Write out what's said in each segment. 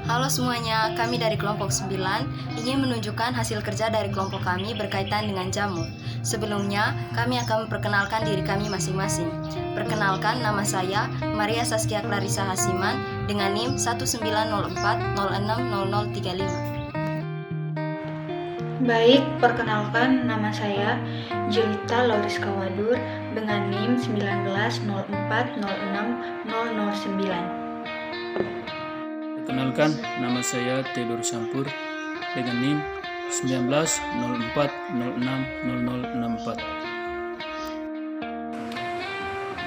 Halo semuanya, kami dari kelompok 9 ingin menunjukkan hasil kerja dari kelompok kami berkaitan dengan jamur. Sebelumnya, kami akan memperkenalkan diri kami masing-masing. Perkenalkan, nama saya Maria Saskia Clarissa Hasiman dengan NIM 1904060035. Baik, perkenalkan nama saya Jelita Lauriska Wadur dengan NIM 1904060009. Perkenalkan, nama saya Theodor Sampur dengan NIM 1904060064.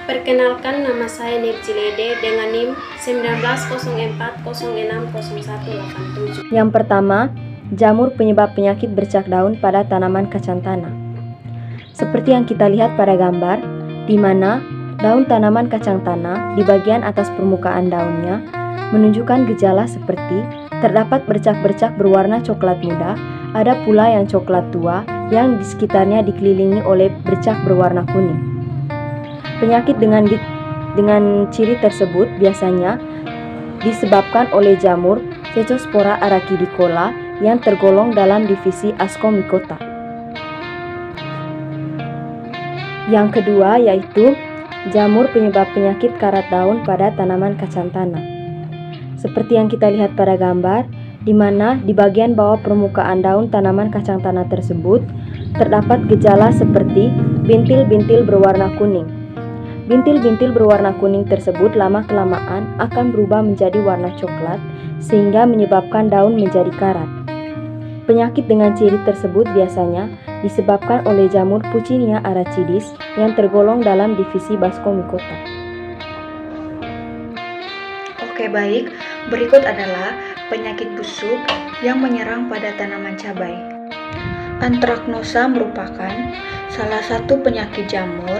Perkenalkan, nama saya Nirjilede dengan NIM 1904060187. Yang pertama, jamur penyebab penyakit bercak daun pada tanaman kacang tanah. Seperti yang kita lihat pada gambar, di mana daun tanaman kacang tanah di bagian atas permukaan daunnya menunjukkan gejala seperti terdapat bercak-bercak berwarna coklat muda, ada pula yang coklat tua yang di sekitarnya dikelilingi oleh bercak berwarna kuning. Penyakit dengan ciri tersebut biasanya disebabkan oleh jamur Cecospora arachidicola yang tergolong dalam divisi Ascomycota. Yang kedua yaitu jamur penyebab penyakit karat daun pada tanaman kacang tanah. Seperti yang kita lihat pada gambar, di mana di bagian bawah permukaan daun tanaman kacang tanah tersebut terdapat gejala seperti bintil-bintil berwarna kuning. Bintil-bintil berwarna kuning tersebut lama-kelamaan akan berubah menjadi warna coklat sehingga menyebabkan daun menjadi karat. Penyakit dengan ciri tersebut biasanya disebabkan oleh jamur Puccinia aracidis yang tergolong dalam divisi Bascomycota. Oke baik, berikut adalah penyakit busuk yang menyerang pada tanaman cabai. Antraknosa merupakan salah satu penyakit jamur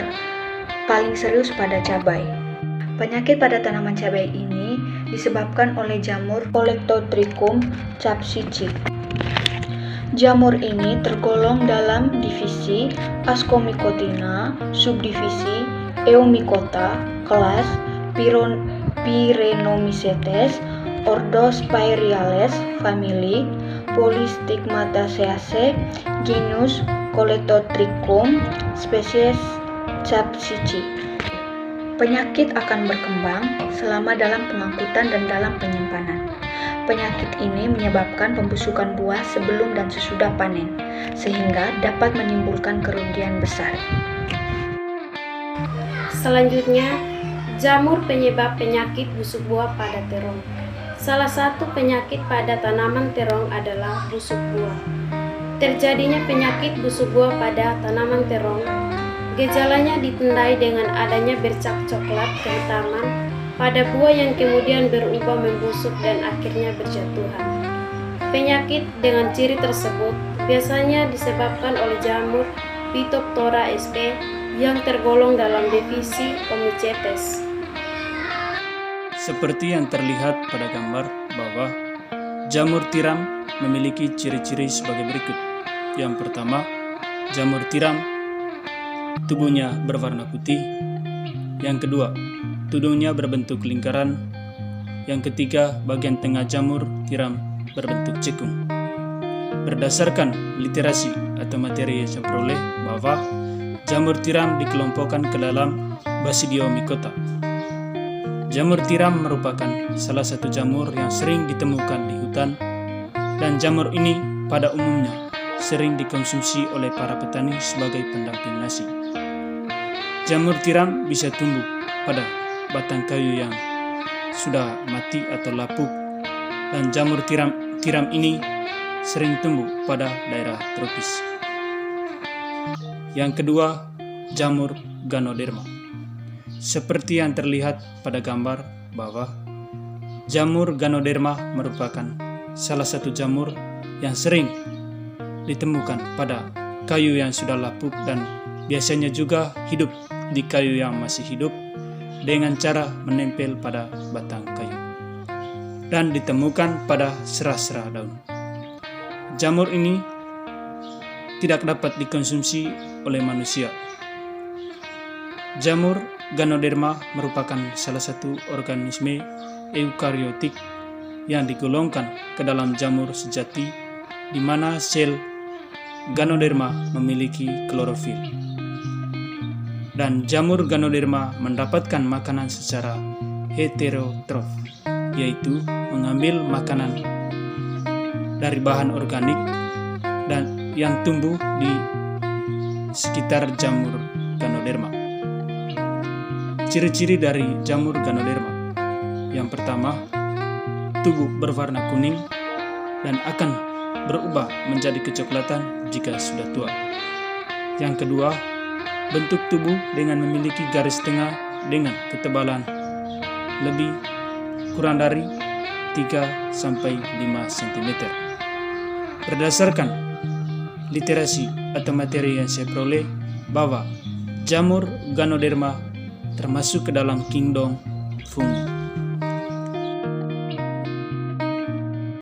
paling serius pada cabai. Penyakit pada tanaman cabai ini disebabkan oleh jamur Colectotrichum capsici. Jamur ini tergolong dalam divisi Ascomycotina, subdivisi Eumycota, kelas Pyrenomycetes, ordo Spiraeales, famili Polystigmataceae, genus Colectotrichum, spesies capsici. Penyakit akan berkembang selama dalam pengangkutan dan dalam penyimpanan. Penyakit ini menyebabkan pembusukan buah sebelum dan sesudah panen, sehingga dapat menimbulkan kerugian besar. Selanjutnya, jamur penyebab penyakit busuk buah pada terong. Salah satu penyakit pada tanaman terong adalah busuk buah. Terjadinya penyakit busuk buah pada tanaman terong, gejalanya ditandai dengan adanya bercak coklat kehitaman pada buah yang kemudian berubah membusuk dan akhirnya berjatuhan. Penyakit dengan ciri tersebut biasanya disebabkan oleh jamur Phytophthora sp yang tergolong dalam divisi Omycetes. Seperti yang terlihat pada gambar bahwa jamur tiram memiliki ciri-ciri sebagai berikut. Yang pertama, jamur tiram tubuhnya berwarna putih. Yang kedua, tudungnya berbentuk lingkaran. Yang ketiga, bagian tengah jamur tiram berbentuk cekung. Berdasarkan literasi atau materi yang saya peroleh bahwa jamur tiram dikelompokkan ke dalam Basidiomycota. Jamur tiram merupakan salah satu jamur yang sering ditemukan di hutan, dan jamur ini pada umumnya sering dikonsumsi oleh para petani sebagai pendamping nasi. Jamur tiram bisa tumbuh pada batang kayu yang sudah mati atau lapuk, dan jamur tiram ini sering tumbuh pada daerah tropis. Yang kedua, jamur Ganoderma. Seperti yang terlihat pada gambar bahwa jamur Ganoderma merupakan salah satu jamur yang sering ditemukan pada kayu yang sudah lapuk dan biasanya juga hidup di kayu yang masih hidup dengan cara menempel pada batang kayu dan ditemukan pada serah-serah daun. Jamur ini tidak dapat dikonsumsi oleh manusia. Jamur Ganoderma merupakan salah satu organisme eukariotik yang digolongkan ke dalam jamur sejati di mana sel Ganoderma memiliki klorofil. Dan jamur Ganoderma mendapatkan makanan secara heterotrof, yaitu mengambil makanan dari bahan organik dan yang tumbuh di sekitar jamur Ganoderma. Ciri-ciri dari jamur Ganoderma. Yang pertama, tubuh berwarna kuning dan akan berubah menjadi kecoklatan jika sudah tua. Yang kedua, bentuk tubuh dengan memiliki garis tengah dengan ketebalan lebih kurang dari 3-5 cm. Berdasarkan literasi atau materi yang saya peroleh bahwa jamur Ganoderma termasuk ke dalam kingdom fungi.